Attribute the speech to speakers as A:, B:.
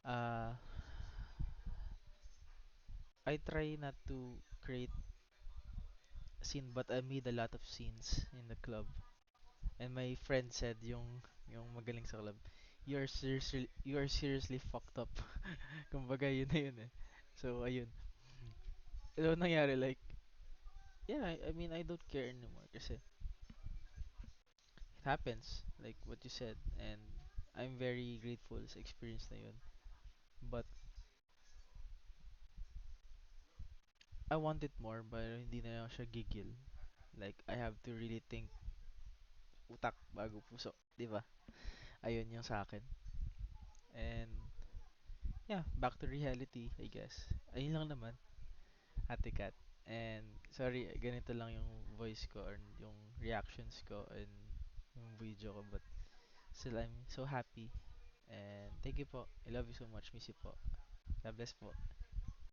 A: Uh, I try not to create a scene, but I made a lot of scenes in the club. And my friend said, yung magaling sa club, you are seriously fucked up. Kumbaga yun na yun eh. So ayun. So nangyari like, yeah, I mean I don't care anymore kasi it happens like what you said, and I'm very grateful sa experience na yun. But I want it more, but hindi na lang siya gigil. Like I have to really think utak bago puso, 'di ba? Ayun yung sa akin. And yeah, back to reality, I guess. Ayun lang naman, Ate Kat. And sorry, ganito lang yung voice ko or yung reactions ko and yung video ko, but still I'm so happy. And thank you po. I love you so much. Miss you po. God bless po.